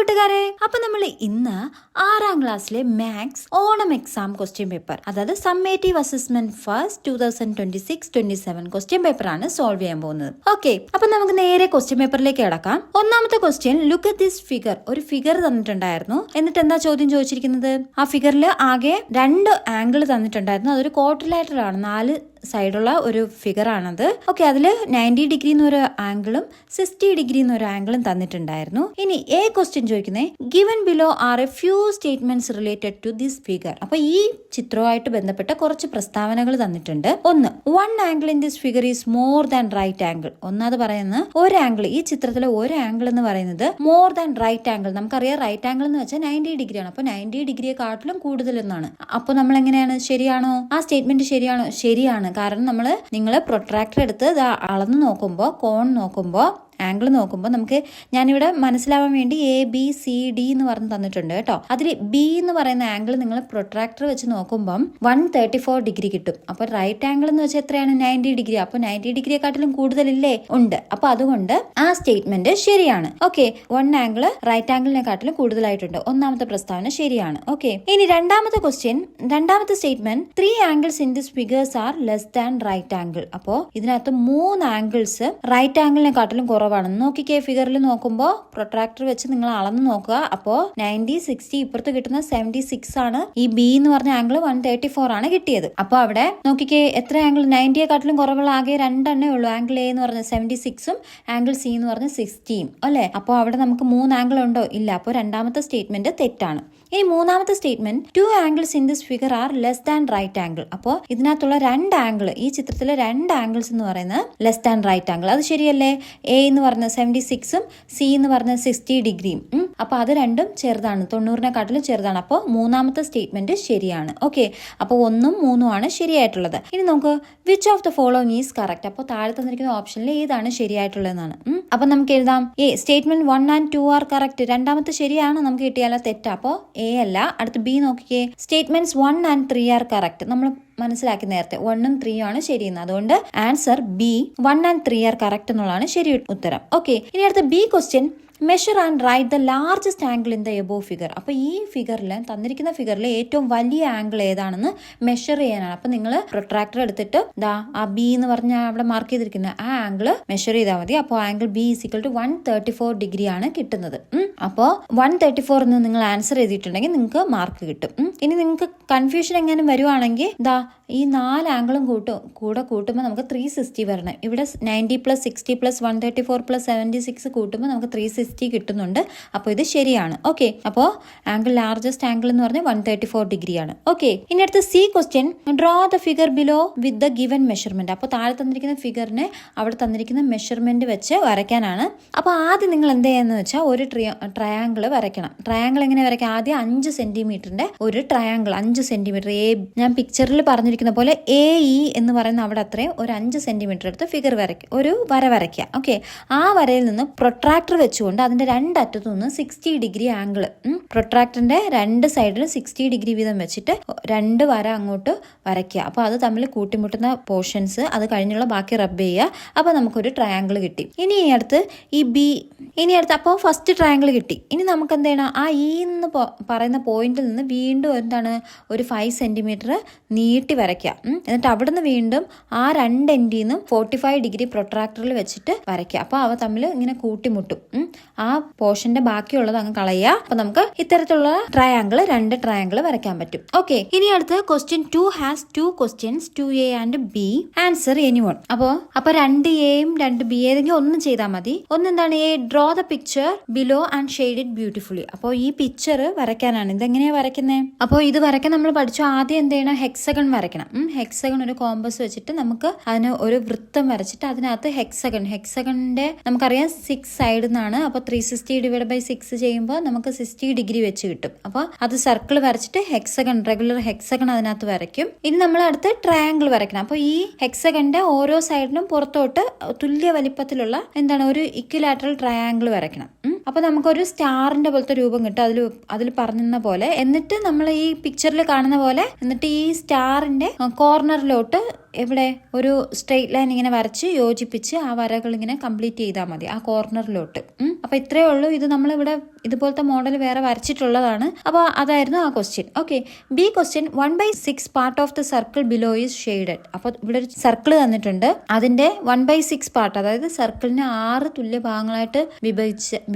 കൂട്ടുകാരെ, അപ്പൊ നമ്മൾ ഇന്ന് 6ാം ക്ലാസ്സിലെ maths Onam exam question paper, അതായത് summative assessment first 2026-27 question paper ആണ് സോൾവ് ചെയ്യാൻ പോകുന്നത്. ഓക്കെ, അപ്പൊ നമുക്ക് നേരെ ക്വസ്റ്റ്യൻ പേപ്പറിലേക്ക് കിടക്കാം. ഒന്നാമത്തെ question, look at this figure. ഒരു ഫിഗർ തന്നിട്ടുണ്ടായിരുന്നു. എന്നിട്ട് എന്താ ചോദ്യം ചോദിച്ചിരിക്കുന്നത്? ആ ഫിഗറിൽ ആകെ 2 ആംഗിൾ തന്നിട്ടുണ്ടായിരുന്നു. അതൊരു ക്വാഡ്രിലാറ്ററൽ ആണ്, 4 സൈഡുള്ള ഒരു ഫിഗർ ആണത്. ഓക്കെ, അതിൽ 90 ഡിഗ്രി എന്നൊരു ആംഗിളും 60 ഡിഗ്രി എന്നൊരു ആംഗിളും തന്നിട്ടുണ്ടായിരുന്നു. ഇനി എ ക്വസ്റ്റ്യൻ ചോദിക്കുന്നത്, given below are a few statements related to this figure. അപ്പൊ ഈ ചിത്രവുമായിട്ട് ബന്ധപ്പെട്ട കുറച്ച് പ്രസ്താവനകൾ തന്നിട്ടുണ്ട്. ഒന്ന്, one angle in this figure is more than right angle. ഒന്നാമത് പറയുന്നത് ഒരു ആംഗിൾ, ഈ ചിത്രത്തിലെ ഒരു ആംഗിൾ എന്ന് പറയുന്നത് മോർ ദാൻ റൈറ്റ് ആംഗിൾ. നമുക്കറിയാം റൈറ്റ് ആംഗിൾ എന്ന് വെച്ചാൽ 90 ഡിഗ്രിയാണ്. അപ്പൊ 90 ഡിഗ്രിയെ കാട്ടിലും കൂടുതൽ എന്നാണ്. അപ്പൊ നമ്മൾ എങ്ങനെയാണ്, ശരിയാണോ? ആ സ്റ്റേറ്റ്മെന്റ് ശരിയാണോ? ശരിയാണ്. കാരണം നിങ്ങൾ പ്രൊട്രാക്ടർ എടുത്ത് അളന്ന് നോക്കുമ്പോൾ, കോൺ നോക്കുമ്പോൾ, ആംഗിൾ നോക്കുമ്പോൾ നമുക്ക്, ഞാനിവിടെ മനസ്സിലാവാൻ വേണ്ടി ABCD എന്ന് പറഞ്ഞ് തന്നിട്ടുണ്ട് കേട്ടോ. അതിൽ ബി എന്ന് പറയുന്ന ആംഗിൾ നിങ്ങൾ പ്രൊട്രാക്ടർ വെച്ച് നോക്കുമ്പം 134 ഡിഗ്രി കിട്ടും. അപ്പൊ റൈറ്റ് ആംഗിൾ എന്ന് വെച്ചാൽ എത്രയാണ്? 90 ഡിഗ്രി. അപ്പൊ 90 ഡിഗ്രിയെക്കാട്ടിലും കൂടുതലില്ലേ? ഉണ്ട്. അപ്പൊ അതുകൊണ്ട് ആ സ്റ്റേറ്റ്മെന്റ് ശരിയാണ്. ഓക്കെ, വൺ ആംഗിൾ റൈറ്റ് ആംഗിളിനെക്കാട്ടിലും കൂടുതലായിട്ടുണ്ട്. ഒന്നാമത്തെ പ്രസ്താവന ശരിയാണ്. ഓക്കെ, ഇനി രണ്ടാമത്തെ ക്വസ്റ്റ്യൻ, രണ്ടാമത്തെ statement, 3 angles in this figures are less than right angle. അപ്പോ ഇതിനകത്ത് 3 ആംഗിൾസ് റൈറ്റ് ആംഗിളിനെക്കാട്ടിലും കുറവാണ്. നോക്കിക്കേ, ഫിഗറിൽ നോക്കുമ്പോൾ പ്രൊട്രാക്ടർ വെച്ച് നിങ്ങൾ അളന്ന് നോക്കുക. അപ്പോ 90, 60, ഇപ്പുറത്ത് കിട്ടുന്ന 76 ആണ്. ഈ ബി എന്ന് പറഞ്ഞ ആംഗിൾ 134 ആണ് കിട്ടിയത്. അപ്പൊ അവിടെ നോക്കിക്കേ, എത്ര ആംഗിൾ? 90യെക്കാട്ടിലും കുറവുള്ള ആകെ 2 എണ്ണേ ഉള്ളൂ. ആംഗിൾ എ എന്ന് പറഞ്ഞ 76ഉം ആംഗിൾ സി എന്ന് പറഞ്ഞ 60ഉം അല്ലെ. അപ്പോൾ അവിടെ നമുക്ക് 3 ആംഗിൾ ഉണ്ടോ? ഇല്ല. അപ്പോൾ രണ്ടാമത്തെ സ്റ്റേറ്റ്മെന്റ് തെറ്റാണ്. ഇനി മൂന്നാമത്തെ statement, 2 angles in this figure are less than right angle. അപ്പോൾ ഇതിനകത്തുള്ള 2 ആംഗിൾ, ഈ ചിത്രത്തിലെ 2 ആംഗിൾസ് എന്ന് പറയുന്നത് ലെസ് ദാൻ റൈറ്റ് ആംഗിൾ. അത് ശരിയല്ലേ? എ എന്ന് പറഞ്ഞ 76ഉം സി എന്ന് പറഞ്ഞ 60 ഡിഗ്രിയും. അപ്പൊ അത് രണ്ടും ചെറുതാണ്, 90നെക്കാട്ടിലും ചെറുതാണ്. അപ്പോൾ മൂന്നാമത്തെ സ്റ്റേറ്റ്മെന്റ് ശരിയാണ്. ഓക്കെ, അപ്പോൾ 1ഉം 3ഉം ആണ് ശരിയായിട്ടുള്ളത്. ഇനി നമുക്ക് which of the following is correct. അപ്പോൾ താഴെ തന്നിരിക്കുന്ന ഓപ്ഷനിൽ ഏതാണ് ശരിയായിട്ടുള്ളതെന്നാണ്. അപ്പൊ നമുക്ക് എഴുതാം, A statement 1 and 2 are correct. രണ്ടാമത്തെ ശരിയാണ്, നമുക്ക് കിട്ടിയാലോ? തെറ്റാ. അപ്പോൾ എ അല്ല. അടുത്ത് ബി നോക്കിക്കേ, സ്റ്റേറ്റ്മെന്റ്സ് 1 and 3 ആർ കറക്റ്റ്. നമ്മൾ മനസ്സിലാക്കി നേരത്തെ 1ഉം 3ഉം ആണ് ശരിയെന്ന്. അതുകൊണ്ട് answer B, 1 and 3 are correct എന്നുള്ളതാണ് ശരി ഉത്തരം. ഓക്കെ, ഇനി അടുത്ത B question, measure and write the largest angle in the above figure. അപ്പൊ ഈ ഫിഗറിൽ, തന്നിരിക്കുന്ന ഫിഗറിൽ ഏറ്റവും വലിയ ആംഗിൾ ഏതാണെന്ന് മെഷർ ചെയ്യാനാണ്. അപ്പൊ നിങ്ങൾ പ്രൊട്രാക്ടർ എടുത്തിട്ട് ആ ബി എന്ന് പറഞ്ഞ അവിടെ മാർക്ക് ചെയ്തിരിക്കുന്ന ആ ആംഗിൾ മെഷർ ചെയ്താൽ മതി. അപ്പോൾ ആംഗിൾ ബി = 134 ഡിഗ്രി ആണ് കിട്ടുന്നത്. അപ്പോൾ 134 എന്ന് നിങ്ങൾ ആൻസർ ചെയ്തിട്ടുണ്ടെങ്കിൽ നിങ്ങൾക്ക് മാർക്ക് കിട്ടും. ഇനി നിങ്ങൾക്ക് കൺഫ്യൂഷൻ എങ്ങനെ വരുവാണെങ്കിൽ ഈ 4 ആംഗിളും കൂടെ കൂട്ടുമ്പോൾ നമുക്ക് 360 വരണം. ഇവിടെ 90 + 60 + 134 + 76 കൂട്ടുമ്പോൾ നമുക്ക് 360 കിട്ടുന്നുണ്ട്. അപ്പോൾ ഇത് ശരിയാണ്. ഓക്കെ, അപ്പോൾ ആംഗിൾ, ലാർജസ്റ്റ് ആംഗിൾ എന്ന് പറഞ്ഞാൽ 134 ഡിഗ്രിയാണ്. ഓക്കെ, ഇനി അടുത്ത C question, draw the figure below with the given measurement. അപ്പോൾ താഴെ തന്നിരിക്കുന്ന ഫിഗറിനെ അവിടെ തന്നിരിക്കുന്ന മെഷർമെന്റ് വെച്ച് വരയ്ക്കാനാണ്. അപ്പോൾ ആദ്യം നിങ്ങൾ എന്ത് ചെയ്യാന്ന് വെച്ചാൽ ഒരു ട്രയാങ്കിൾ വരയ്ക്കണം. ട്രയാങ്കിൾ എങ്ങനെ വരയ്ക്കാം? ആദ്യം 5 സെന്റിമീറ്ററിന്റെ ഒരു ട്രയാങ്കിൾ, 5 സെന്റിമീറ്റർ, ഞാൻ പിക്ചറിൽ പറഞ്ഞിരിക്കുന്ന പോലെ AE എന്ന് പറയുന്ന അവിടെ അത്രയും ഒരു 5 സെന്റിമീറ്റർ എടുത്ത് ഫിഗർ വരയ്ക്കുക, ഒരു വര വരയ്ക്കുക. ഓക്കെ, ആ വരയിൽ നിന്ന് പ്രൊട്രാക്ടർ വെച്ചുകൊണ്ട് അതിന്റെ 2 അറ്റത്തു നിന്ന് 60 ഡിഗ്രി ആംഗിൾ, പ്രൊട്രാക്ടറിന്റെ 2 സൈഡിലും 60 ഡിഗ്രി വീതം വെച്ചിട്ട് 2 വര അങ്ങോട്ട് വരയ്ക്കുക. അപ്പോൾ അത് തമ്മിൽ കൂട്ടിമുട്ടുന്ന പോർഷൻസ്, അത് കഴിഞ്ഞുള്ള ബാക്കി റബ്ബ് ചെയ്യുക. അപ്പോൾ നമുക്കൊരു ട്രയാങ്കിൾ കിട്ടി. ഇനി അടുത്ത് അപ്പോൾ ഫസ്റ്റ് ട്രയാങ്കിൾ കിട്ടി. ഇനി നമുക്ക് എന്ത് ചെയ്യണം? ആ E എന്ന് പറയുന്ന പോയിന്റിൽ നിന്ന് വീണ്ടും എന്താണ്, ഒരു 5 സെന്റിമീറ്റർ നീട്ടി വരയ്ക്കുക. എന്നിട്ട് അവിടുന്ന് വീണ്ടും ആ 2 എൻഡിൽ നിന്നും 45 ഡിഗ്രി പ്രൊട്രാക്ടറിൽ വെച്ചിട്ട് വരയ്ക്കുക. അപ്പോൾ അവ തമ്മിൽ ഇങ്ങനെ കൂട്ടിമുട്ടും. ആ പോർഷന്റെ ബാക്കിയുള്ളത് അങ്ങ് കളയുക. അപ്പൊ നമുക്ക് ഇത്തരത്തിലുള്ള 2 ട്രയാങ്കിൾ വരയ്ക്കാൻ പറ്റും. ഓക്കെ, ഇനി അടുത്ത് question 2 has 2 questions, 2A and B. Answer anyone. അപ്പൊ 2Aയും 2B ഏതെങ്കിലും ഒന്ന് ചെയ്താൽ മതി. ഒന്നെന്താണ്? A, draw the picture below and shade it beautifully. അപ്പോൾ ഈ പിക്ചർ വരയ്ക്കാനാണ്. ഇതെങ്ങനെയാ വരയ്ക്കുന്നത്? അപ്പോൾ ഇത് വരയ്ക്കാൻ നമ്മൾ പഠിച്ചു. ആദ്യം എന്ത് ചെയ്യണം? ഹെക്സഗൺ വരയ്ക്കണം. ഹെക്സഗൺ ഒരു കോമ്പസ് വെച്ചിട്ട് നമുക്ക് അതിന് ഒരു വൃത്തം വരച്ചിട്ട് അതിനകത്ത് ഹെക്സഗണിന്റെ നമുക്കറിയാം 6 സൈഡ് എന്നാണ്. അപ്പൊ 360/6 ചെയ്യുമ്പോൾ നമുക്ക് 60 ഡിഗ്രി വെച്ച് കിട്ടും. അപ്പോൾ അത് സർക്കിൾ വരച്ചിട്ട് റെഗുലർ ഹെക്സഗൺ അതിനകത്ത് വരയ്ക്കും. ഇനി നമ്മൾ അടുത്ത് ട്രയാങ്കിൾ വരയ്ക്കണം. അപ്പോൾ ഈ ഹെക്സഗണിന്റെ ഓരോ സൈഡിലും പുറത്തോട്ട് തുല്യ വലിപ്പത്തിലുള്ള ഒരു ഇക്വിലാറ്ററൽ ട്രയാങ്കിൾ വരയ്ക്കണം. അപ്പൊ നമുക്കൊരു സ്റ്റാറിന്റെ പോലത്തെ രൂപം കിട്ടും അതിൽ പറഞ്ഞ പോലെ. എന്നിട്ട് നമ്മൾ ഈ പിക്ചറിൽ കാണുന്ന പോലെ, എന്നിട്ട് ഈ സ്റ്റാറിന്റെ കോർണറിലോട്ട് ഇവിടെ ഒരു സ്ട്രെയിറ്റ് ലൈൻ ഇങ്ങനെ വരച്ച് യോജിപ്പിച്ച് ആ വരകൾ ഇങ്ങനെ കംപ്ലീറ്റ് ചെയ്താൽ മതി ആ കോർണറിലോട്ട്. അപ്പൊ ഇത്രയേ ഉള്ളൂ. ഇത് നമ്മളിവിടെ ഇതുപോലത്തെ മോഡൽ വേറെ വരച്ചിട്ടുള്ളതാണ്. അപ്പോൾ അതായിരുന്നു ആ question. Okay, B question 1/6 part of the circle below is shaded. അപ്പോൾ ഇവിടെ ഒരു സർക്കിൾ തന്നിട്ടുണ്ട്, അതിന്റെ 1/6 പാർട്ട്, അതായത് സർക്കിളിനെ 6 തുല്യ ഭാഗങ്ങളായിട്ട്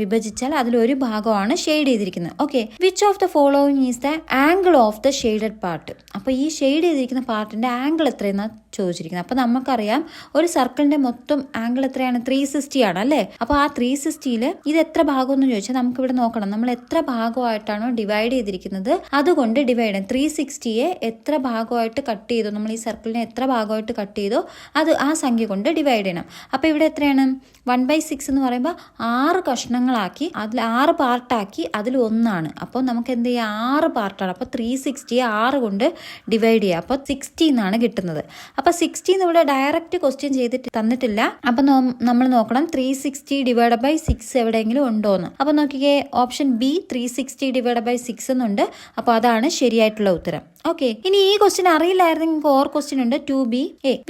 വിഭജിച്ചാൽ അതിലൊരു ഭാഗമാണ് ഷെയ്ഡ് ചെയ്തിരിക്കുന്നത്. Okay, which of the following is the angle of the shaded part. അപ്പോൾ ഈ ഷെയ്ഡ് ചെയ്തിരിക്കുന്ന പാർട്ടിന്റെ ആംഗിൾ എത്രയെന്നാണ് ചോദിച്ചിരിക്കുന്നത്. അപ്പോൾ നമുക്കറിയാം ഒരു സർക്കിളിന്റെ മൊത്തം ആംഗിൾ എത്രയാണ്, 360 ആണ് അല്ലേ. അപ്പോൾ ആ 360യിൽ ഇത് എത്ര ഭാഗം എന്ന് ചോദിച്ചാൽ നമുക്ക് ഇവിടെ നോക്കണം, നമ്മൾ എത്ര ഭാഗമായിട്ടാണോ ഡിവൈഡ് ചെയ്തിരിക്കുന്നത് അതുകൊണ്ട് ഡിവൈഡ് ചെയ്യണം. 360യെ എത്ര ഭാഗമായിട്ട് കട്ട് ചെയ്തോ, നമ്മൾ ഈ സർക്കിളിനെ എത്ര ഭാഗമായിട്ട് കട്ട് ചെയ്തോ അത് ആ സംഖ്യ കൊണ്ട് ഡിവൈഡ് ചെയ്യണം. അപ്പോൾ ഇവിടെ എത്രയാണ്, 1/6 എന്ന് പറയുമ്പോൾ 6 കഷ്ണങ്ങളാക്കി അതിൽ 6 പാർട്ടാക്കി അതിൽ ഒന്നാണ്. അപ്പോൾ നമുക്ക് എന്ത് ചെയ്യാം, 6 പാർട്ടാണ്. അപ്പോൾ 360യെ 6 കൊണ്ട് ഡിവൈഡ് ചെയ്യുക. അപ്പോൾ 60 എന്നാണ് കിട്ടുന്നത്. അപ്പോൾ 60 ഇവിടെ ഡയറക്റ്റ് ക്വസ്റ്റ്യൻ ചെയ്തിട്ട് തന്നിട്ടില്ല. അപ്പം നമ്മൾ നോക്കണം 360 ഡിവൈഡ് ബൈ 6 എവിടെയെങ്കിലും ഉണ്ടോന്ന്. അപ്പോൾ നോക്കിക്കേ, ഓപ്ഷൻ ബി 360 ഡിവൈഡ് ബൈ 6 എന്നുണ്ട്. അപ്പോൾ അതാണ് ശരിയായിട്ടുള്ള ഉത്തരം. ഓക്കെ, ഇനി ഈ ക്വസ്റ്റ്യൻ അറിയില്ലായിരുന്നെങ്കിൽ ഓർ ക്വസ്റ്റ്യൻ ഉണ്ട് 2B.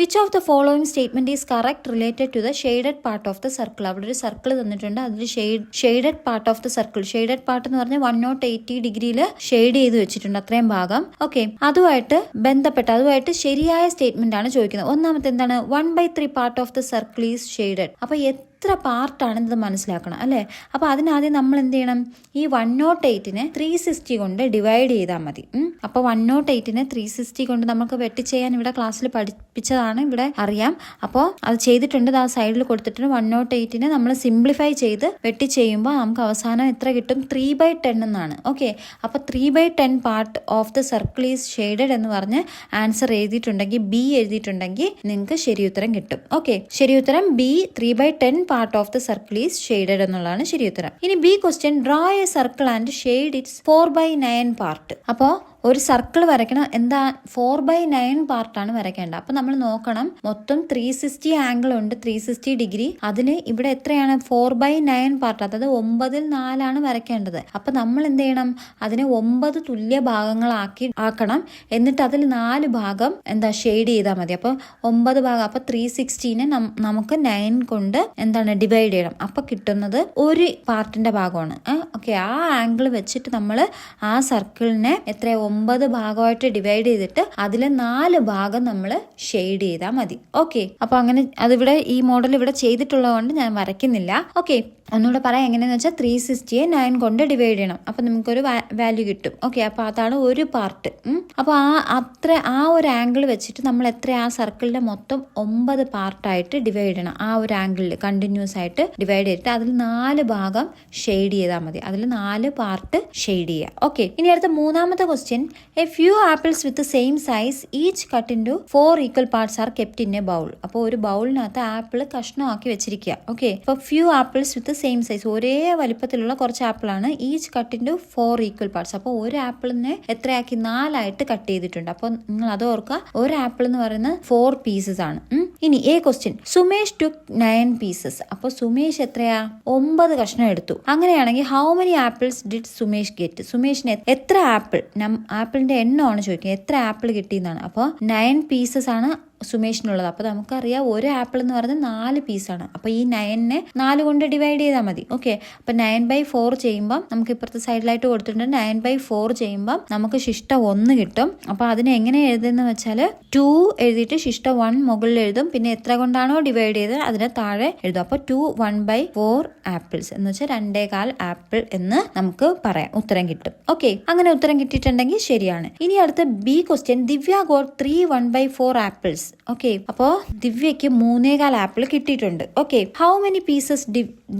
Which of the following statement is correct related to the shaded part of the circle. അവിടെ ഒരു സർക്കിൾ തന്നിട്ടുണ്ട്, അതിൽ shaded part of the circle, shaded part എന്ന് പറഞ്ഞാൽ 180 ഡിഗ്രിയിൽ ഷെയ്ഡ് ചെയ്ത് വെച്ചിട്ടുണ്ട് അത്രയും ഭാഗം. ഓക്കെ, അതുമായിട്ട് ബന്ധപ്പെട്ട് അതുമായിട്ട് ശരിയായ സ്റ്റേറ്റ്മെന്റ് ആണ് ചോദിക്കുന്നത്. ഒന്നാമത്തെ എന്താണ്, 1/3 part of the circle is shaded. അപ്പൊ എത്ര പാർട്ടാണെന്നത് മനസ്സിലാക്കണം അല്ലേ. അപ്പോൾ അതിനാദ്യം നമ്മൾ എന്ത് ചെയ്യണം, ഈ 108നെ 360 കൊണ്ട് ഡിവൈഡ് ചെയ്താൽ മതി. അപ്പോൾ 108നെ 360 കൊണ്ട് നമുക്ക് വെട്ടിച്ചെയ്യാൻ ഇവിടെ ക്ലാസ്സിൽ പഠിപ്പിച്ചതാണ്, ഇവിടെ അറിയാം. അപ്പോൾ അത് ചെയ്തിട്ടുണ്ട്, ആ സൈഡിൽ കൊടുത്തിട്ടുണ്ട്. 108നെ നമ്മൾ സിംപ്ലിഫൈ ചെയ്ത് വെട്ടിച്ചെയ്യുമ്പോൾ നമുക്ക് അവസാനം എത്ര കിട്ടും, 3/10 എന്നാണ്. ഓക്കെ, അപ്പോൾ 3/10 part of the circle is shaded എന്ന് പറഞ്ഞ് ആൻസർ എഴുതിയിട്ടുണ്ടെങ്കിൽ, ബി എഴുതിയിട്ടുണ്ടെങ്കിൽ നിങ്ങൾക്ക് ശരിയുത്തരം കിട്ടും. ഓക്കെ, ശരിയുത്തരം B 3/10 part of the circle is shaded എന്നുള്ളതാണ് ശരിയുത്തരം. ഇനി B question, draw A circle and shade it's 4/9 part. അപ്പോൾ ഒരു സർക്കിൾ വരയ്ക്കണം, എന്താ 4/9 പാർട്ടാണ് വരയ്ക്കേണ്ടത്. അപ്പൊ നമ്മൾ നോക്കണം, മൊത്തം 360 ആംഗിൾ ഉണ്ട്, 360 ഡിഗ്രി. അതിന് ഇവിടെ എത്രയാണ്, 4/9 പാർട്ട്, അതായത് 9/4 വരയ്ക്കേണ്ടത്. അപ്പൊ നമ്മൾ എന്ത് ചെയ്യണം, അതിനെ 9 തുല്യ ഭാഗങ്ങളാക്കണം. എന്നിട്ട് അതിൽ 4 ഭാഗം എന്താ ഷെയ്ഡ് ചെയ്താൽ മതി. അപ്പൊ 9 ഭാഗം, അപ്പൊ 360നെ നമുക്ക് 9 കൊണ്ട് എന്താണ് ഡിവൈഡ് ചെയ്യണം. അപ്പൊ കിട്ടുന്നത് ഒരു പാർട്ടിന്റെ ഭാഗമാണ്. ഓക്കെ, ആ ആംഗിൾ വെച്ചിട്ട് നമ്മൾ ആ സർക്കിളിനെ എത്ര 9 ഭാഗമായിട്ട് ഡിവൈഡ് ചെയ്തിട്ട് അതിൽ 4 ഭാഗം നമ്മൾ ഷെയ്ഡ് ചെയ്താൽ മതി. ഓക്കെ, അപ്പൊ അങ്ങനെ അതിവിടെ ഈ മോഡൽ ഇവിടെ ചെയ്തിട്ടുള്ളത് കൊണ്ട് ഞാൻ വരയ്ക്കുന്നില്ല. ഓക്കെ, ഒന്നുകൂടെ പറയാം എങ്ങനെയാന്ന് വെച്ചാൽ 360യെ 9 കൊണ്ട് ഡിവൈഡ് ചെയ്യണം. അപ്പൊ നമുക്കൊരു വാല്യൂ കിട്ടും. ഓക്കെ, അപ്പൊ അതാണ് ഒരു പാർട്ട്. അപ്പൊ ആ ഒരു ആംഗിൾ വെച്ചിട്ട് നമ്മൾ എത്ര ആ സർക്കിളിന്റെ മൊത്തം 9 പാർട്ടായിട്ട് ഡിവൈഡ് ചെയ്യണം. ആ ഒരു ആംഗിളിൽ കണ്ടിന്യൂസ് ആയിട്ട് ഡിവൈഡ് ചെയ്തിട്ട് അതിൽ 4 ഭാഗം ഷെയ്ഡ് ചെയ്താൽ മതി. അതിൽ 4 പാർട്ട് ഷെയ്ഡ് ചെയ്യുക. ഓക്കെ, ഇനി അടുത്ത മൂന്നാമത്തെ question, a few apples with same size each cut into 4 equal parts are kept in a bowl. അപ്പോൾ ഒരു ബൗളിനകത്ത് ആപ്പിൾ കഷ്ണമാക്കി വെച്ചിരിക്കുക. ഓക്കെ, അപ്പോൾ few apples with same size, ഒരേ വലിപ്പത്തിലുള്ള കുറച്ച് ആപ്പിളാണ്. Each cut into 4 equal parts. അപ്പോൾ ഒരു ആപ്പിളിനെ എത്രയാക്കി 4 ആയിട്ട് കട്ട് ചെയ്തിട്ടുണ്ട്. അപ്പോൾ നിങ്ങൾ അത് ഓർക്കുക, ഒരു ആപ്പിൾ എന്ന് പറയുന്നത് 4 പീസസ് ആണ്. ഇനി A question, Sumesh took 9 pieces. അപ്പോൾ സുമേഷ് എത്രയാ, 9 കഷ്ണം എടുത്തു. അങ്ങനെയാണെങ്കിൽ how many apples did Sumesh get. സുമേഷിന് എത്ര ആപ്പിളിന്റെ എണ്ണമാണ് ചോദിക്കുന്നത്, എത്ര ആപ്പിൾ കിട്ടിയെന്നാണ്. അപ്പോൾ 9 പീസസ് ആണ് സുമേഷിനുള്ളത്. അപ്പൊ നമുക്കറിയാം ഒരു ആപ്പിൾ എന്ന് പറയുന്നത് 4 പീസാണ്. അപ്പൊ ഈ 9നെ 4 കൊണ്ട് ഡിവൈഡ് ചെയ്താൽ മതി. ഓക്കെ, അപ്പൊ 9/4 ചെയ്യുമ്പോൾ നമുക്ക് ഇപ്പുറത്തെ സൈഡിലായിട്ട് കൊടുത്തിട്ടുണ്ട്. 9/4 ചെയ്യുമ്പോൾ നമുക്ക് ശിഷ്ടം 1 കിട്ടും. അപ്പൊ അതിനെ എങ്ങനെ എഴുതുന്ന വെച്ചാൽ 2 എഴുതിയിട്ട് ശിഷ്ടം 1 മുകളിൽ എഴുതും. പിന്നെ എത്ര കൊണ്ടാണോ ഡിവൈഡ് ചെയ്തത് അതിനെ താഴെ എഴുതും. അപ്പൊ 2 1/4 ആപ്പിൾസ് എന്ന് വെച്ചാൽ 2.25 ആപ്പിൾ എന്ന് നമുക്ക് പറയാം, ഉത്തരം കിട്ടും. ഓക്കെ, അങ്ങനെ ഉത്തരം കിട്ടിയിട്ടുണ്ടെങ്കിൽ ശരിയാണ്. ഇനി അടുത്ത ബി ക്വസ്റ്റ്യൻ, ദിവ്യ ഗോട്ട് 3 1/4 ആപ്പിൾസ്. ഓക്കെ, അപ്പോ ദിവ്യക്ക് 3.25 ആപ്പിൾ കിട്ടിയിട്ടുണ്ട്. Okay, how many pieces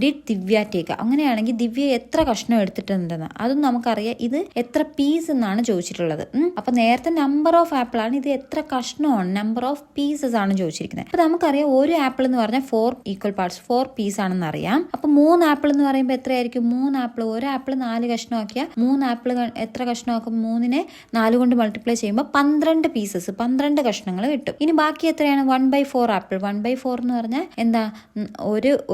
did Divya take. അങ്ങനെയാണെങ്കിൽ ദിവ്യ എത്ര കഷ്ണം എടുത്തിട്ടുണ്ടെന്ന് അതും നമുക്കറിയാം. ഇത് എത്ര പീസ് എന്നാണ് ചോദിച്ചിട്ടുള്ളത്. അപ്പൊ നേരത്തെ നമ്പർ ഓഫ് ആപ്പിൾ ആണ്, ഇത് എത്ര കഷ്ണമാണ്, നമ്പർ ഓഫ് പീസസ് ആണ് ചോദിച്ചിരിക്കുന്നത്. അപ്പൊ നമുക്കറിയാം ഒരു ആപ്പിൾ എന്ന് പറഞ്ഞാൽ 4 ഈക്വൽ പാർട്സ്, 4 പീസ് ആണെന്ന് അറിയാം. അപ്പൊ 3 ആപ്പിൾ എന്ന് പറയുമ്പോൾ എത്രയായിരിക്കും, 3 ആപ്പിൾ, ഒരു ആപ്പിൾ 4 കഷ്ണമാക്കിയാൽ 3 ആപ്പിൾ എത്ര കഷ്ണമാക്കും, 3നെ 4 കൊണ്ട് മൾട്ടിപ്ലൈ ചെയ്യുമ്പോൾ 12 പീസസ്, 12 കഷ്ണങ്ങൾ കിട്ടും. ഇനി ബാക്കി എത്രയാണ്, 1/4 ആപ്പിൾ. 1/4 എന്ന് പറഞ്ഞാൽ എന്താ,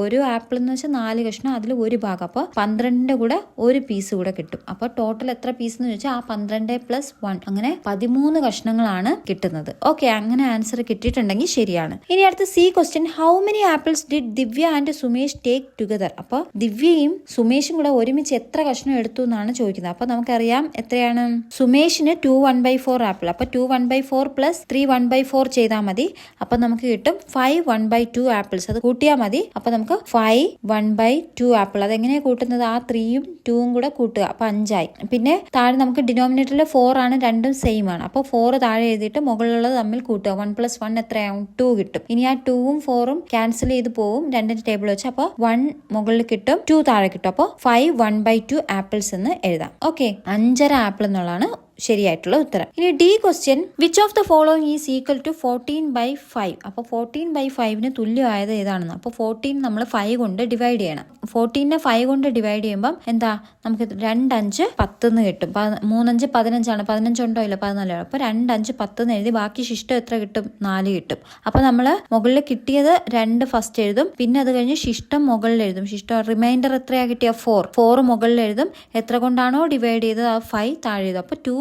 ഒരു ആപ്പിൾ എന്ന് വെച്ചാൽ വെച്ചാൽ 4 കഷ്ണം, അതിൽ ഒരു ഭാഗം. അപ്പോൾ 12ന്റെ കൂടെ ഒരു പീസ് കൂടെ കിട്ടും. അപ്പോൾ ടോട്ടൽ എത്ര പീസ് എന്ന് ചോദിച്ചാൽ ആ 12+1 അങ്ങനെ 13 കഷ്ണങ്ങളാണ് കിട്ടുന്നത്. ഓക്കെ, അങ്ങനെ ആൻസർ കിട്ടിയിട്ടുണ്ടെങ്കിൽ ശരിയാണ്. ഇനി അടുത്ത C question, how many apples did Divya and Sumesh take together? അപ്പോൾ ദിവ്യയും സുമേഷും കൂടെ ഒരുമിച്ച് എത്ര കഷ്ണം എടുത്തു എന്നാണ് ചോദിക്കുന്നത്. അപ്പൊ നമുക്കറിയാം എത്രയാണ്, സുമേഷിന് 2 1/4 ആപ്പിൾ. അപ്പൊ 2 1/4 പ്ലസ് 3 1/4 ചെയ്താൽ മതി. അപ്പൊ നമുക്ക് കിട്ടും 5 1/2 ആപ്പിൾസ്. അത് കൂട്ടിയാൽ മതി. അപ്പൊ നമുക്ക് 5 1/2 ആപ്പിൾ. അതെങ്ങനെയാ കൂട്ടുന്നത്? ആ 3യും 2വും കൂടെ കൂട്ടുക, അപ്പൊ 5 ആയി. പിന്നെ താഴെ നമുക്ക് ഡിനോമിനേറ്ററിൽ 4 ആണ്, രണ്ടും സെയിം ആണ്. അപ്പൊ 4 താഴെ എഴുതിയിട്ട് മുകളിലുള്ളത് തമ്മിൽ കൂട്ടുക. 1 + 1 എത്രയാവും? 2 കിട്ടും. ഇനി ആ 2ഉം 4ഉം ക്യാൻസൽ ചെയ്ത് പോവും രണ്ടിന്റെ ടേബിൾ വെച്ച്. അപ്പൊ 1 മുകളിൽ കിട്ടും, 2 താഴെ കിട്ടും. അപ്പൊ 5 1/2 ആപ്പിൾസ് എന്ന് എഴുതാം. ഓക്കെ, 5.5 ആപ്പിൾ എന്നുള്ളതാണ് ശരിയായിട്ടുള്ള ഉത്തരം. ഇനി D question, which of the following is equal to 14/5? അപ്പൊ 14/5 തുല്യമായത് ഏതാണെന്ന്. അപ്പൊ 14 നമ്മൾ 5 കൊണ്ട് ഡിവൈഡ് ചെയ്യണം. 14നെ 5 കൊണ്ട് ഡിവൈഡ് ചെയ്യുമ്പോൾ എന്താ, നമുക്ക് 2 5 10 എന്ന് കിട്ടും. 3 5 15 ആണ്. 15 ഉണ്ടോ ഇല്ല, 14. അപ്പൊ 2 5 10 എന്ന് എഴുതി ബാക്കി ശിഷ്ടം എത്ര കിട്ടും? 4 കിട്ടും. അപ്പൊ നമ്മള് മുകളിൽ കിട്ടിയത് 2 ഫസ്റ്റ് എഴുതും, പിന്നെ അത് കഴിഞ്ഞ് ശിഷ്ടം മുകളിൽ എഴുതും. ശിഷ്ടം റിമൈൻഡർ എത്രയാ കിട്ടിയ? 4 മുകളിൽ എഴുതും. എത്ര കൊണ്ടാണോ ഡിവൈഡ് ചെയ്തത് ആ 5 താഴെ എഴുതും. അപ്പൊ 2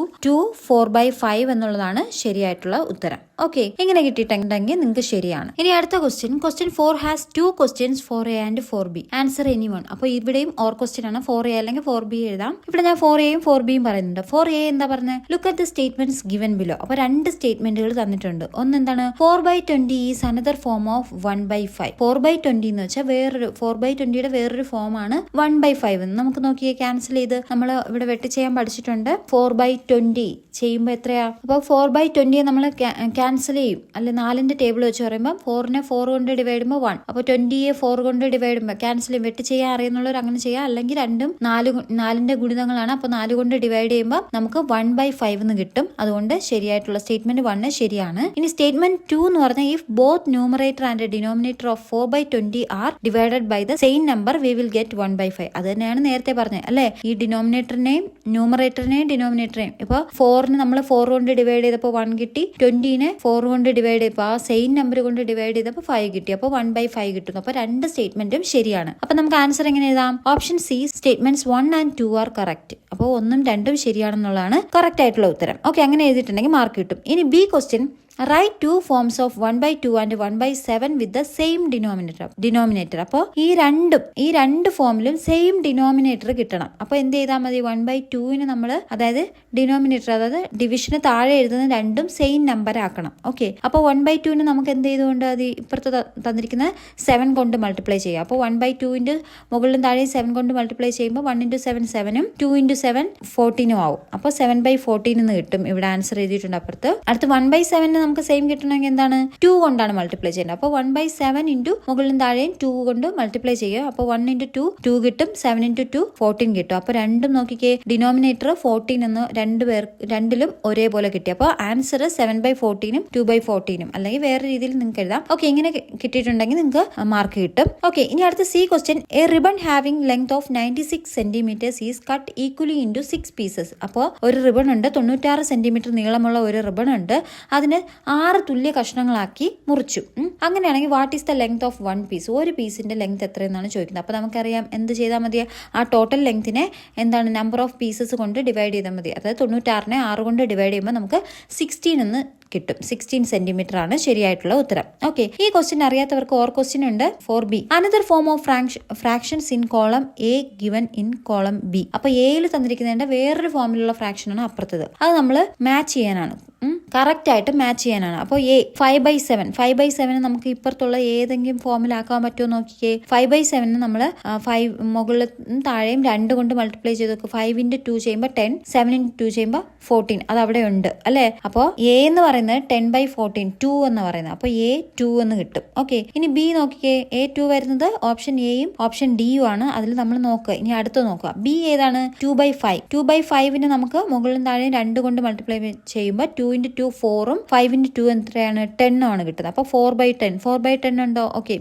4/5 എന്നുള്ളതാണ് ശരിയായിട്ടുള്ള ഉത്തരം. ഓക്കെ, ഇങ്ങനെ കിട്ടിയിട്ടുണ്ടെങ്കിൽ നിങ്ങൾക്ക് ശരിയാണ്. ഇനി അടുത്ത question 4 has 2 questions 4A and 4B. Answer anyone. അപ്പോൾ ഇവിടെയും ഓർ ക്വസ്റ്റ്യൻ ആണ്. 4A അല്ലെങ്കിൽ 4B എഴുതാം. ഇവിടെ ഞാൻ 4Aയും 4Bയും പറയുന്നുണ്ട്. 4A എന്താ പറഞ്ഞത്? Look at the statements given below. അപ്പൊ 2 സ്റ്റേറ്റ്മെന്റുകൾ തന്നിട്ടുണ്ട്. ഒന്ന് എന്താണ്? 4/20 ഈസ് അനദർ ഫോം ഓഫ് 1/5. 4/20 എന്ന് വെച്ചാൽ വേറൊരു 4/20യുടെ വേറൊരു ഫോം ആണ് 1/5. നമുക്ക് നോക്കിയേ, ക്യാൻസൽ ചെയ്ത് നമ്മൾ ഇവിടെ വെട്ടി ചെയ്യാൻ പഠിച്ചിട്ടുണ്ട്. 4/20 ചെയ്യുമ്പോൾ എത്രയാ? അപ്പോൾ 4/20 നമ്മൾ ക്യാൻസൽ ചെയ്യും അല്ലെ, 4ന്റെ ടേബിൾ വെച്ച് പറയുമ്പോൾ 4നെ 4 കൊണ്ട് ഡിവൈഡ് ചെയ്യുമ്പോൾ 1. അപ്പോൾ 20യെ 4 കൊണ്ട് ഡിവൈഡ് ചെയ്യുമ്പോൾ ക്യാൻസൽ ചെയ്യും. വെട്ടി ചെയ്യാൻ അറിയുന്നുള്ളവർ അങ്ങനെ ചെയ്യാം. അല്ലെങ്കിൽ രണ്ടും 4ന്റെ ഗുണിതങ്ങളാണ്. അപ്പോൾ 4 കൊണ്ട് ഡിവൈഡ് ചെയ്യുമ്പോൾ നമുക്ക് 1/5 എന്ന് കിട്ടും. അതുകൊണ്ട് ശരിയായിട്ടുള്ള സ്റ്റേറ്റ്മെന്റ് 1 ശരിയാണ്. ഇനി സ്റ്റേറ്റ്മെന്റ് 2 എന്ന് പറഞ്ഞാൽ if both numerator and denominator of 4/20 are divided by the same number we will get 1/5. അത് തന്നെയാണ് നേരത്തെ പറഞ്ഞത് അല്ലെ. ഈ ഡിനോമിനേറ്ററിനെയും ന്യൂമറേറ്ററിനെയും ഡിനോമിനേറ്ററിനെയും ഇപ്പൊ 4ന് നമ്മൾ 4 കൊണ്ട് ഡിവൈഡ് ചെയ്തപ്പോൾ 1 കിട്ടി. 20നെ 4 കൊണ്ട് ഡിവൈഡ് ചെയ്തപ്പോൾ ആ സെയിം നമ്പർ കൊണ്ട് ഡിവൈഡ് ചെയ്തപ്പോൾ 5 കിട്ടി. അപ്പോൾ 1/5 കിട്ടുന്നു. അപ്പൊ 2 സ്റ്റേറ്റ്മെന്റും ശരിയാണ്. അപ്പൊ നമുക്ക് ആൻസർ എങ്ങനെ എഴുതാം? Option C, statements 1 and 2 are correct. അപ്പോൾ 1ഉം 2ഉം ശരിയാണെന്നുള്ളതാണ് കറക്റ്റ് ആയിട്ടുള്ള ഉത്തരം. ഓക്കെ, അങ്ങനെ എഴുതിയിട്ടുണ്ടെങ്കിൽ മാർക്ക് കിട്ടും. ഇനി B question, write 2 forms of 1/2 and 1/7 with the same denominator. അപ്പോൾ ഈ രണ്ട് ഫോമിലും സെയിം ഡിനോമിനേറ്റർ കിട്ടണം. അപ്പോൾ എന്ത് ചെയ്താൽ മതി? 1/2ന് നമ്മൾ അതായത് ഡിനോമിനേറ്റർ അതായത് ഡിവിഷന് താഴെ എഴുതുന്ന രണ്ടും സെയിം നമ്പർ ആക്കണം. ഓക്കെ, അപ്പോൾ 1/2ന് നമുക്ക് എന്ത് ചെയ്തുകൊണ്ട് അത് ഇപ്പുറത്ത് തന്നിരിക്കുന്ന 7 കൊണ്ട് മൾട്ടിപ്ലൈ ചെയ്യാം. അപ്പോൾ 1/2ന്റെ മുകളിലും താഴെ 7 കൊണ്ട് മൾട്ടിപ്ലൈ ചെയ്യുമ്പോൾ 1 × 7 7ഉം 2 × 7 14ഉം ആവും. അപ്പോൾ 7/14 എന്ന് കിട്ടും. ഇവിടെ ആൻസർ എഴുതിയിട്ടുണ്ട് അപ്പുറത്ത്. അടുത്ത് 1/7 നമുക്ക് സെയിം കിട്ടണമെങ്കിൽ എന്താണ്? 2 കൊണ്ടാണ് മൾട്ടിപ്ലൈ ചെയ്യുന്നത്. അപ്പോൾ 1/7 ഇൻറ്റു മുകളിലും താഴെയും 2 കൊണ്ട് മൾട്ടിപ്ലൈ ചെയ്യുക. അപ്പോൾ 1 × 2 കിട്ടും, 7 × 2 14 കിട്ടും. അപ്പോൾ രണ്ടും നോക്കിക്കേ, ഡിനോമിനേറ്റർ 14 എന്ന് രണ്ടിലും ഒരേപോലെ കിട്ടി. അപ്പോൾ ആൻസർ 7/14ഉം 2/14ഉം അല്ലെങ്കിൽ വേറെ രീതിയിൽ നിങ്ങൾക്ക് എഴുതാം. ഓക്കെ, ഇങ്ങനെ കിട്ടിയിട്ടുണ്ടെങ്കിൽ നിങ്ങൾക്ക് മാർക്ക് കിട്ടും. ഓക്കെ, ഇനി അടുത്ത C question, A ribbon having length of 96 cm is cut equally into 6 pieces. അപ്പോൾ ഒരു റിബൺ ഉണ്ട്, 96 cm നീളമുള്ള ഒരു റിബൺ ഉണ്ട്. അതിന് 6 തുല്യ കഷ്ണങ്ങളാക്കി മുറിച്ചു. അങ്ങനെയാണെങ്കിൽ what is the length of 1 piece? ഒരു പീസിന്റെ ലെങ്ത് എത്രയെന്നാണ് ചോദിക്കുന്നത്. അപ്പോൾ നമുക്കറിയാം എന്ത് ചെയ്താൽ മതി? ആ ടോട്ടൽ ലെങ്തിനെ എന്താണ് നമ്പർ ഓഫ് പീസസ് കൊണ്ട് ഡിവൈഡ് ചെയ്താൽ മതി. അതായത് 96നെ 6 കൊണ്ട് ഡിവൈഡ് ചെയ്യുമ്പോൾ നമുക്ക് 16 എന്ന് കിട്ടും. 16 സെന്റിമീറ്റർ ആണ് ശരിയായിട്ടുള്ള ഉത്തരം. ഓക്കെ, ഈ ക്വസ്റ്റ്യൻ അറിയാത്തവർക്ക് ഓർ ക്വസ്റ്റ്യൻ ഉണ്ട് 4B. Another form of fractions in column A given in column B. അപ്പൊ എയിൽ തന്നിരിക്കുന്നതിന്റെ വേറൊരു ഫോമിലുള്ള ഫ്രാക്ഷൻ ആണ് അപ്പുറത്തത്. അത് നമ്മൾ മാച്ച് ചെയ്യാനാണ്, കറക്റ്റ് ആയിട്ട് മാച്ച് ചെയ്യാനാണ്. അപ്പോൾ എ 5/7 നമുക്ക് ഇപ്പുറത്തുള്ള ഏതെങ്കിലും ഫോമിലാക്കാൻ പറ്റുമോ നോക്കിക്കേ. 5/7 നമ്മൾ 5 മുകളിൽ താഴെയും 2 കൊണ്ട് മൾട്ടിപ്ലൈ ചെയ്ത് നോക്കും. 5 × 2 ചെയ്യുമ്പോൾ 10, 7 × 2 ചെയ്യുമ്പോൾ 14. അത് അവിടെ ഉണ്ട് അല്ലെ. അപ്പോൾ എ എന്ന് പറയുന്നത് 10/14 2 എന്ന് പറയുന്നത്. അപ്പോൾ എ 2 എന്ന് കിട്ടും. ഓക്കെ, ഇനി ബി നോക്കിക്കേ. എ 2 വരുന്നത് ഓപ്ഷൻ എയും ഓപ്ഷൻ ഡിയും ആണ്. അതിൽ നമ്മൾ നോക്കുക. ഇനി അടുത്ത് നോക്കുക, ബി ഏതാണ്? 2/5. 2/5ന് നമുക്ക് മുകളിലും താഴെയും 2 കൊണ്ട് മൾട്ടിപ്ലൈ ചെയ്യുമ്പോൾ 2 into 2 4ഉം 5 into 2 എത്രയാണ് 10 ആണ് കിട്ടുന്നത്. അപ്പോൾ 4/10 ഉണ്ടോ? ഓക്കെ.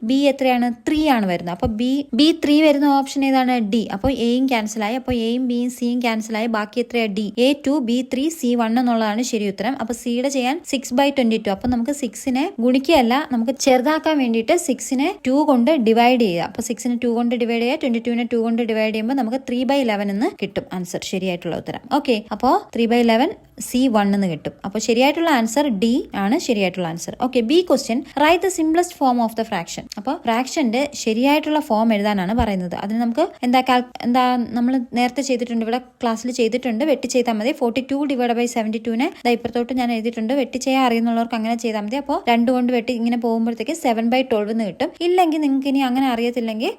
ബി എത്രയാണ് 3 ആണ് വരുന്നത്. അപ്പോൾ ബി 3 വരുന്ന ഓപ്ഷൻ ഏതാണ്? ഡി. അപ്പോൾ എയും ക്യാൻസൽ ആയി. അപ്പോൾ എയും ബിയും സിയും ക്യാൻസൽ ആയി. ബാക്കി എത്രയാണ്? ഡി. A2 B3 C1 എന്നുള്ളതാണ് ശരി ഉത്തരം. അപ്പോൾ സിയുടെ ചെയ്യാൻ 6/22. അപ്പോൾ നമുക്ക് 6നെ ഗുണിക്കുകയല്ല, നമുക്ക് ചെറുതാക്കാൻ വേണ്ടിയിട്ട് 6നെ 2 കൊണ്ട് ഡിവൈഡ് ചെയ്യുക. അപ്പോൾ 6നെ 2 കൊണ്ട് ഡിവൈഡ് ചെയ്യുക, 22നെ 2 കൊണ്ട് ഡിവൈഡ് ചെയ്യുമ്പോൾ നമുക്ക് 3/11 എന്ന് കിട്ടും ആൻസർ, ശരിയായിട്ടുള്ള ഉത്തരം. ഓക്കെ. അപ്പോൾ 3/11 C1 എന്ന് കിട്ടും. അപ്പോൾ ശരിയായിട്ടുള്ള ആൻസർ ഡി ആണ് ശരിയായിട്ടുള്ള answer. Okay. B question write the simplest form of the fraction. അപ്പോൾ ഫ്രാക്ഷന്റെ ശരിയായിട്ടുള്ള ഫോം എഴുതാനാണ് പറയുന്നത്. അതിന് നമുക്ക് എന്താ നമ്മൾ നേരത്തെ ചെയ്തിട്ടുണ്ട്, ഇവിടെ ക്ലാസ്സിൽ ചെയ്തിട്ടുണ്ട്. വെട്ടി ചെയ്താൽ മതി. 42/72നെ ഇപ്പുറത്തോട്ട് ഞാൻ എഴുതിയിട്ടുണ്ട്. വെട്ടി ചെയ്യാൻ അറിയുന്നുള്ളവർക്ക് അങ്ങനെ ചെയ്താൽ മതി. അപ്പോൾ 2 കൊണ്ട് വെട്ടി ഇങ്ങനെ പോകുമ്പോഴത്തേക്ക് 7/12 എന്ന് കിട്ടും. ഇല്ലെങ്കിൽ നിങ്ങൾക്ക് ഇനി അങ്ങനെ അറിയത്തില്ലെങ്കിൽ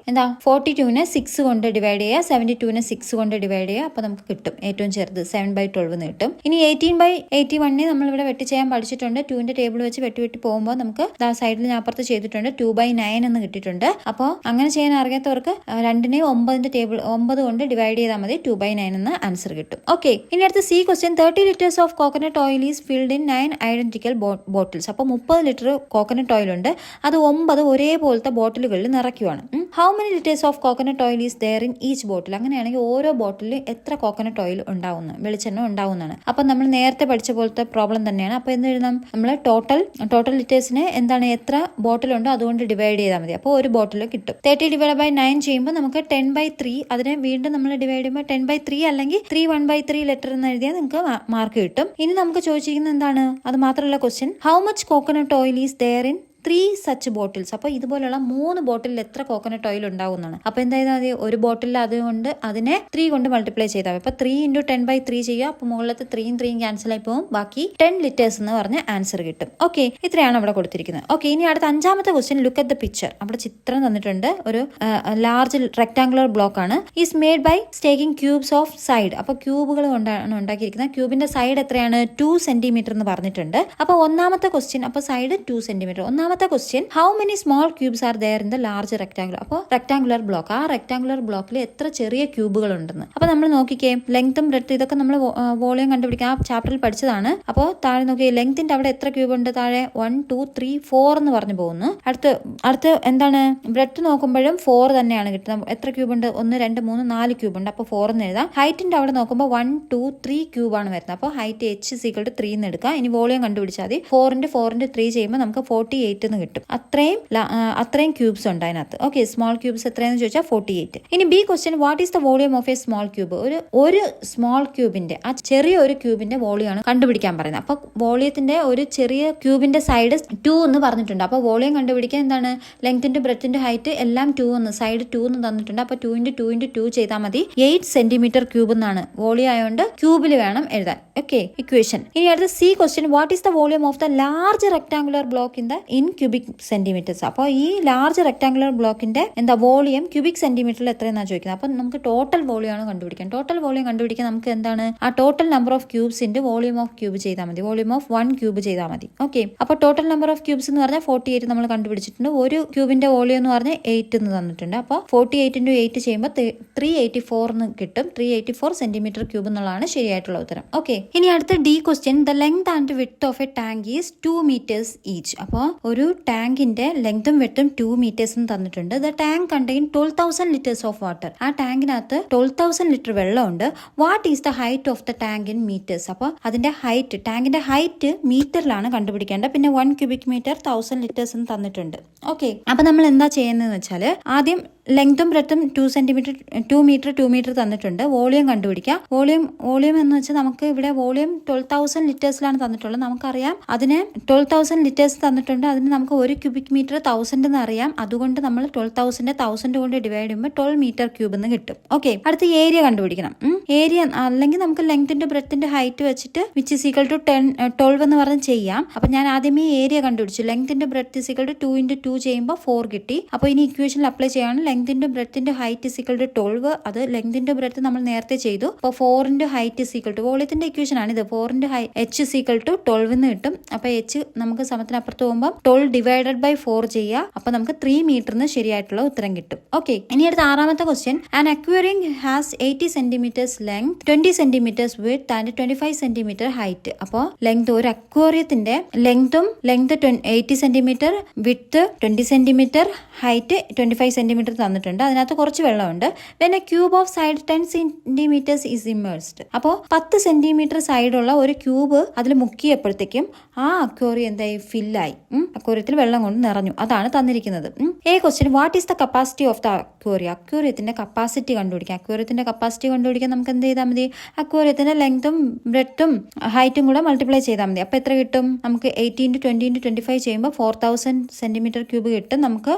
42നെ 6 കൊണ്ട് ഡിവൈഡ് ചെയ്യുക, 72നെ 6 കൊണ്ട് ഡിവൈഡ് ചെയ്യുക. അപ്പോൾ നമുക്ക് കിട്ടും ഏറ്റവും ചെറുത് 7/12 എന്ന് കിട്ടും. ഇനി 18/81 നമ്മളിവിടെ വെട്ടി ചെയ്യാൻ പഠിച്ചിട്ടുണ്ട്. 2ന്റെ ടേബിൾ വെച്ച് വെട്ടി പോകുമ്പോൾ നമുക്ക് സൈഡിൽ ഞാൻ അപ്പുറത്ത് ചെയ്തിട്ടുണ്ട് 2/9 എന്ന് കിട്ടിയിട്ടുണ്ട്. അപ്പോൾ അങ്ങനെ ചെയ്യാൻ അറിയാത്തവർക്ക് 2നെ 9 കൊണ്ട് ഡിവൈഡ് ചെയ്താൽ മതി. 2/9 എന്ന് ആൻസർ കിട്ടും. ഓക്കെ. ഇനി അടുത്ത C question 30 liters of coconut oil is filled in 9 identical bottles. അപ്പോൾ 30 ലിറ്റർ കോക്കനട്ട് ഓയിൽ ഉണ്ട്. അത് 9 ഒരേപോലത്തെ ബോട്ടിലുകളിൽ നിറയ്ക്കുവാണ്. How many litres of coconut oil is there in each bottle? അങ്ങനെയാണെങ്കിൽ ഓരോ ബോട്ടിലിൽ എത്ര കോക്കനട്ട് ഓയിൽ ഉണ്ടാവുന്നു, വെളിച്ചെണ്ണ ഉണ്ടാവുന്നതാണ്. അപ്പം നമ്മൾ നേരത്തെ പഠിച്ച പോലത്തെ പ്രോബ്ലം തന്നെയാണ്. അപ്പോൾ എന്ത് എഴുതാം? നമ്മൾ ടോട്ടൽ ലിറ്റേഴ്സിന് എന്താണ് എത്ര ബോട്ടിലുണ്ടോ അതുകൊണ്ട് ഡിവൈഡ് ചെയ്താൽ മതി. അപ്പോൾ ഒരു ബോട്ടിൽ കിട്ടും. 30/9 ചെയ്യുമ്പോൾ നമുക്ക് 10/3. അതിനെ വീണ്ടും നമ്മൾ ഡിവൈഡ് ചെയ്യുമ്പോൾ 10/3 അല്ലെങ്കിൽ 1/3 ലിറ്റർ എന്ന് എഴുതിയാൽ നിങ്ങൾക്ക് മാർക്ക് കിട്ടും. ഇനി നമുക്ക് ചോദിച്ചിരിക്കുന്നത് എന്താണ്? അത് മാത്രമല്ല question how much coconut oil is there in 3 such bottles. അപ്പോൾ ഇതുപോലുള്ള 3 ബോട്ടിലിൽ എത്ര കോക്കനട്ട് ഓയിൽ ഉണ്ടാവുന്നതാണ്. അപ്പോൾ എന്തായാലും ഒരു ബോട്ടിൽ അതുകൊണ്ട് അതിനെ 3 കൊണ്ട് മൾട്ടിപ്ലൈ ചെയ്താൽ അപ്പോൾ 3 × 10/3 ചെയ്യുക. അപ്പോൾ മുകളിലത്തെ 3 ക്യാൻസൽ ആയി പോകും. ബാക്കി 10 ലിറ്റേഴ്സ് എന്ന് പറഞ്ഞ ആൻസർ കിട്ടും. ഓക്കെ. ഇത്രയാണ് അവിടെ കൊടുത്തിരിക്കുന്നത്. ഓക്കെ. ഇനി അടുത്ത 5ാമത്തെ question look at the picture. അവിടെ ചിത്രം തന്നിട്ടുണ്ട്. ഒരു ലാർജ് റെക്ടാങ്കുലർ ബ്ലോക്ക് ആണ്. Is made by stacking cubes of side. അപ്പോൾ ക്യൂബുകൾ കൊണ്ടാണ് ഉണ്ടാക്കിയിരിക്കുന്നത്. ക്യൂബിന്റെ സൈഡ് എത്രയാണ്? 2 സെന്റിമീറ്റർ എന്ന് പറഞ്ഞിട്ടുണ്ട്. അപ്പോൾ 1ാമത്തെ ക്വസ്റ്റ്യൻ, അപ്പോൾ side 2 centimetre. Question how many small cubes are there in the large rectangular. അപ്പോൾ റെക്ടാങ്കുലർ ബ്ലോക്ക്, ആ റെക്ടാങ്കുലർ ബ്ലോക്കിൽ എത്ര ചെറിയ ക്യൂബുകൾ ഉണ്ടെന്ന്. അപ്പോൾ നമ്മൾ നോക്കിക്കേ, ലെങ്ത്തും ബ്രെഡ്ത്തും ഇതൊക്കെ നമ്മൾ വോളിയം കണ്ടുപിടിക്കാൻ ആ ചാപ്റ്ററിൽ പഠിച്ചതാണ്. അപ്പോൾ താഴെ നോക്കിയേ, ലെങ്ത്തിന്റെ അവിടെ എത്ര ക്യൂബ് ഉണ്ട്? താഴെ 1 2 3 4 എന്ന് പറഞ്ഞു പോകുന്നു. അടുത്ത് എന്താണ്? ബ്രെഡ്ത്ത് നോക്കുമ്പോഴും 4 തന്നെയാണ് കിട്ടുന്നത്. എത്ര ക്യൂബ് ഉണ്ട്? 1 2 3 4 ക്യൂബ് ഉണ്ട്. അപ്പോൾ 4 എന്ന് എഴുതാം. ഹൈറ്റിന്റെ അവിടെ നോക്കുമ്പോൾ 1 2 3 ക്യൂബ് ആണ് വരുന്നത്. അപ്പോൾ ഹൈറ്റ് h = 3 എന്ന് എടുക്കാം. ഇനി വോളിയം കണ്ടുപിടിച്ചാൽ മതി. 4 × 3 ചെയ്യുമ്പോൾ നമുക്ക് 48 എന്ന് കിട്ടും. അത്രയും ക്യൂബ്സ് ഉണ്ട് അതിനകത്ത്. ഓക്കെ. സ്മോൾ ക്യൂബ്സ് എത്രയെന്ന് ചോദിച്ചാൽ 48. ഇനി B question what is the volume of A small cube? ഒരു സ്മോൾ ക്യൂബിന്റെ, ആ ചെറിയ ഒരു ക്യൂബിന്റെ വോളിയമാണ് കണ്ടുപിടിക്കാൻ പറയുന്നത്. അപ്പൊ വോളിയത്തിന്റെ ഒരു ചെറിയ ക്യൂബിന്റെ സൈഡ് 2 എന്ന് പറഞ്ഞിട്ടുണ്ട്. അപ്പൊ വോളിയം കണ്ടുപിടിക്കാൻ എന്താണ്? ലെങ്ത്തിന്റെ ബ്രെഡ്ത്തിന്റെ ഹൈറ്റ് എല്ലാം 2 എന്ന്, സൈഡ് 2 എന്ന് തന്നിട്ടുണ്ട്. അപ്പൊ 2 × 2 × 2 ചെയ്താൽ മതി. 8 സെന്റിമീറ്റർ ക്യൂബ് എന്നാണ്. വോളിയം ആയതുകൊണ്ട് ക്യൂബിൽ വേണം എഴുതാൻ. ഓക്കെ. ഇക്വേഷൻ. ഇനി അടുത്ത C question what is the volume of the large rectangular block in cubic centimetres. അപ്പോൾ ഈ ലാർജ് റെക്ടാങ്കുലർ ബ്ലോക്കിന്റെ വോളിയം ക്യൂബിക് സെന്റിമീറ്ററിൽ എത്രയെന്നാണ് ചോദിക്കുന്നത്. അപ്പോൾ നമുക്ക് ടോട്ടൽ വോളിയം ആണ് കണ്ടുപിടിക്കാൻ. ടോട്ടൽ വോളിയം കണ്ടുപിടിക്കാൻ നമുക്ക് എന്താണ്? ആ ടോട്ടൽ നമ്പർ ഓഫ് ക്യൂബ്സിന്റെ വോളിയം ഓഫ് ക്യൂബ് ചെയ്താൽ മതി. വോളിയം ഓഫ് 1 ക്യൂബ് ചെയ്താൽ മതി. ഓക്കെ. അപ്പോൾ ടോട്ടൽ നമ്പർ ഓഫ് ക്യൂബ്സ് എന്ന് പറഞ്ഞാൽ 48 നമ്മൾ കണ്ടുപിടിച്ചിട്ടുണ്ട്. ഒരു ക്യൂബിന്റെ വോളിയം എന്ന് പറഞ്ഞാൽ 8 എന്ന് തന്നിട്ടുണ്ട്. അപ്പോൾ 48 × 8 ചെയ്യുമ്പോൾ 384 എന്ന് കിട്ടും. 384 സെന്റിമീറ്റർ ക്യൂബ് എന്നുള്ളതാണ് ശരിയായിട്ടുള്ള ഉത്തരം. ഓക്കെ. ഇനി അടുത്ത D question the length and width of a tank is 2 metres each. അപ്പോൾ ഒരു ടാങ്കിന്റെ ലെങ്തും വെട്ടും 2 മീറ്റേഴ്സ് തന്നിട്ടുണ്ട്. The tank contain 12,000 litres of water. ആ ടാങ്കിനകത്ത് 12,000 ലിറ്റർ വെള്ളമുണ്ട്. What is the height of the tank in metres? അപ്പോൾ അതിന്റെ ഹൈറ്റ്, ടാങ്കിന്റെ ഹൈറ്റ് മീറ്ററിലാണ് കണ്ടുപിടിക്കേണ്ടത്. പിന്നെ 1 ക്യൂബിക് മീറ്റർ 1000 ലിറ്റേഴ്സ് എന്ന് തന്നിട്ടുണ്ട്. ഓക്കെ. അപ്പൊ നമ്മൾ എന്താ ചെയ്യുന്നതെന്ന് വെച്ചാൽ ആദ്യം ലെങ്തും ബ്രെഡ്ത്തും 2 മീറ്റർ തന്നിട്ടുണ്ട്. വോളിയം കണ്ടുപിടിക്കുക. വോളിയം എന്ന് വെച്ചാൽ നമുക്ക് ഇവിടെ വോളിയം 12,000 ലിറ്റേഴ്സിലാണ് തന്നിട്ടുള്ളത്. നമുക്കറിയാം അതിന് 12,000 ലിറ്റേഴ്സ് തന്നിട്ടുണ്ട്. അതിന് നമുക്ക് 1 ക്യൂബിക് മീറ്റർ 1000 എന്ന് അറിയാം. അതുകൊണ്ട് നമ്മൾ 12,000 1000 കൊണ്ട് ഡിവൈഡ് ചെയ്യുമ്പോൾ 12 മീറ്റർ ക്യൂബ് എന്ന് കിട്ടും. ഓക്കെ. അടുത്ത ഏരിയ കണ്ടുപിടിക്കണം. ഏരിയ അല്ലെങ്കിൽ നമുക്ക് ലെങ്ത്തിന്റെ ബ്രെഡ്ത്തിന്റെ ഹൈറ്റ് വെച്ചിട്ട് വിച്ച് ഈസ് ഈക്വൽ ടു 12 എന്ന് പറഞ്ഞ് ചെയ്യാം. അപ്പൊ ഞാൻ ആദ്യമേ ഏരിയ കണ്ടുപിടിച്ചു. ലെങ്ത്തിന്റെ ബ്രെഡ്ത്ത് ഈസ് ഈക്വൽ ടു 2 × 2 ചെയ്യുമ്പോൾ 4 കിട്ടി. അപ്പോൾ ഇനി ഇക്വേഷനിൽ അപ്ലൈ ചെയ്യാണ്. ലെങ്തിന്റെ ബ്രെഡത്തിന്റെ ഹൈറ്റ് ഇസ് ഈക്വൽ ടു 12. അത് ലെങ്തിന്റെ ബ്രെഡ് നമ്മൾ നേരത്തെ ചെയ്തു. അപ്പോൾ 4 ഹൈറ്റ് ഇസ് ഈക്വൽ ടു വോളിയത്തിന്റെ ഇക്വേഷൻ ആണ് ഇത്. 4 h ഇസ് ഈക്വൽ ടു 12 എന്ന് കിട്ടും. അപ്പൊ h നമുക്ക് സമത്തിന് അപ്പുറത്ത് പോകുമ്പോൾ 12 ഡിവൈഡഡ് ബൈ 4 ചെയ്യുക. അപ്പൊ നമുക്ക് 3 മീറ്ററിന് ശരിയായിട്ടുള്ള ഉത്തരം കിട്ടും. ഓക്കെ, ഇനി അടുത്ത ആറാമത്തെ question. An aquarium has 80 centimetres length, 20 centimetres width and 25 centimetre height. അപ്പോൾ ലെങ്ത്, ഒരു അക്വേറിയത്തിന്റെ length 80 centimetre, width 20 centimetre, height 25 centimetre തന്നിട്ടുണ്ട്. അതിനകത്ത് കുറച്ച് വെള്ളമുണ്ട്. When a cube of side 10 centimetres is immersed. അപ്പോൾ 10 സെന്റിമീറ്റർ സൈഡുള്ള ഒരു ക്യൂബ് അതിൽ മുക്കിയപ്പോഴത്തേക്കും ആ അക്വേറിയം എന്തായി, ഫില്ലായി. അക്വേറിയത്തിൽ വെള്ളം കൊണ്ട് നിറഞ്ഞു. അതാണ് തന്നിരിക്കുന്നത്. A question, what is the capacity of the aquarium? അക്വേറിയത്തിന്റെ കപ്പാസിറ്റി കണ്ടുപിടിക്കാം. അക്വേറിയത്തിന്റെ കപ്പാസിറ്റി കണ്ടുപിടിക്കാൻ നമുക്ക് എന്ത് ചെയ്താൽ മതി? അക്വേറിയത്തിന്റെ ലെങ്തും ബ്രെഡും ഹൈറ്റും കൂടെ മൾട്ടിപ്ലൈ ചെയ്താൽ മതി. അപ്പൊ എത്ര കിട്ടും? നമുക്ക് 80 × 20 × 25 ചെയ്യുമ്പോൾ 4000 സെന്റിമീറ്റർ ക്യൂബ് കിട്ടും. നമുക്ക്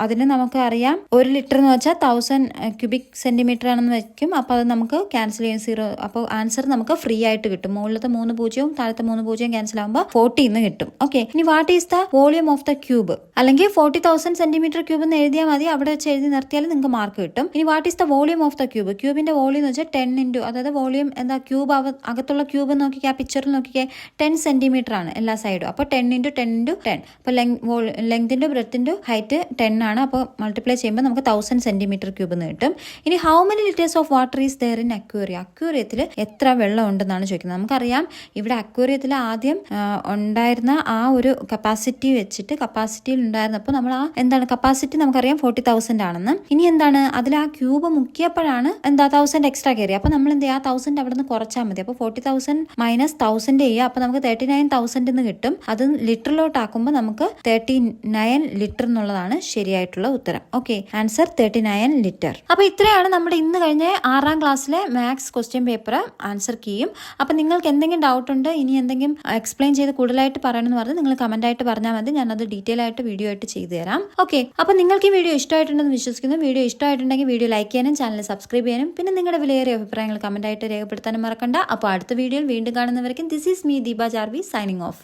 അതിന് നമുക്ക് അറിയാം 1 ലിറ്റർ എന്ന് വെച്ചാൽ 1000 ക്യൂബിക് സെന്റിമീറ്റർ ആണെന്ന് വെക്കും. അപ്പൊ അത് നമുക്ക് ക്യാൻസൽ ചെയ്യാൻ 0. അപ്പോൾ ആൻസർ നമുക്ക് ഫ്രീ ആയിട്ട് കിട്ടും. മുകളിലത്തെ 3 പൂജ്യവും താഴത്തെ 3 പൂജ്യവും ക്യാൻസൽ ആകുമ്പോൾ 40 എന്ന് കിട്ടും. ഓക്കെ, ഇനി what is the volume of the cube? അല്ലെങ്കിൽ 40,000 സെന്റിമീറ്റർ ക്യൂബ് എന്ന് എഴുതിയാൽ മതി. അവിടെ വെച്ച് എഴുതി നിർത്തിയാൽ നിങ്ങൾക്ക് മാർക്ക് കിട്ടും. ഇനി what is the volume of the cube? ക്യൂബിന്റെ വോളിയം എന്ന് വെച്ചാൽ 10 × അതായത് വോളിയം എന്താ, ക്യൂബ് അകത്തുള്ള ക്യൂബ് നോക്കിക്കേ, ആ പിക്ചറിൽ നോക്കിക്കേ, 10 സെന്റിമീറ്റർ ആണ് എല്ലാ സൈഡും. അപ്പോൾ 10 × 10 × 10. അപ്പോൾ ലെങ്തിന്റെ ബ്രെഡത്തിന്റെ ഹൈറ്റ് 10 ആണ്. അപ്പോൾ മൾട്ടിപ്ലൈ ചെയ്യുമ്പോൾ നമുക്ക് 1000 സെന്റിമീറ്റർ ക്യൂബ് എന്ന് കിട്ടും. ഇനി how many litres of water is there in aquarium? അക്വേറിയത്തിൽ എത്ര വെള്ളം ഉണ്ടെന്നാണ് ചോദിക്കുന്നത്. നമുക്കറിയാം ഇവിടെ അക്വേറിയത്തിൽ ആദ്യം ഉണ്ടായിരുന്ന ആ ഒരു കപ്പാസിറ്റി വെച്ചിട്ട്, കപ്പാസിറ്റിയിൽ ഉണ്ടായിരുന്നപ്പോൾ നമ്മൾ ആ എന്താണ് കപ്പാസിറ്റി നമുക്കറിയാം 40,000 ആണെന്ന്. ഇനി എന്താണ്, അതിൽ ആ ക്യൂബ് മുക്കിയപ്പോഴാണ് എന്താ 1000 എക്സ്ട്രാ കയറി. അപ്പൊ നമ്മൾ എന്ത് ചെയ്യുക, 1000 അവിടെ നിന്ന് കുറച്ചാൽ മതി. അപ്പോൾ 40,000 മൈനസ് 1000 ചെയ്യുക. അപ്പൊ നമുക്ക് 39,000 എന്ന് കിട്ടും. അത് ലിറ്ററിലോട്ട് ആക്കുമ്പോൾ നമുക്ക് 39 ലിറ്റർ എന്നുള്ളതാണ് ശരിയായിട്ടുള്ള ഉത്തരം. Okay, answer 39 litre. അപ്പൊ ഇത്രയാണ് നമ്മുടെ ഇന്ന് കഴിഞ്ഞ 6ാം ക്ലാസ്സിലെ മാത്സ് ക്വസ്റ്റ്യൻ പേപ്പർ ആൻസർ കീയും. അപ്പൊ നിങ്ങൾക്ക് എന്തെങ്കിലും ഡൗട്ട് ഉണ്ട്, ഇനി എന്തെങ്കിലും എക്സ്പ്ലെയിൻ ചെയ്ത് കൂടുതലായിട്ട് പറയണമെന്ന് പറഞ്ഞ് നിങ്ങൾ കമന്റ് ആയിട്ട് പറഞ്ഞാൽ മതി. ഞാനത് ഡീറ്റെയിൽ ആയിട്ട് വീഡിയോ ആയിട്ട് ചെയ്തു തരാം. ഓക്കെ, അപ്പൊ നിങ്ങൾക്ക് ഈ വീഡിയോ ഇഷ്ടമായിട്ടുണ്ടെന്ന് വിശ്വസിക്കുന്നു. വീഡിയോ ഇഷ്ടമായിട്ടുണ്ടെങ്കിൽ വീഡിയോ ലൈക്ക് ചെയ്യാനും ചാനൽ സബ്സ്ക്രൈബ് ചെയ്യാനും പിന്നെ നിങ്ങളുടെ വിലയേറിയ അഭിപ്രായങ്ങൾ കമന്റ് ആയിട്ട് രേഖപ്പെടുത്താനും മറക്കണ്ട. അപ്പോൾ അടുത്ത വീഡിയോയിൽ വീണ്ടും കാണുന്നവരേക്കും this is me Deepa Jarvi signing of.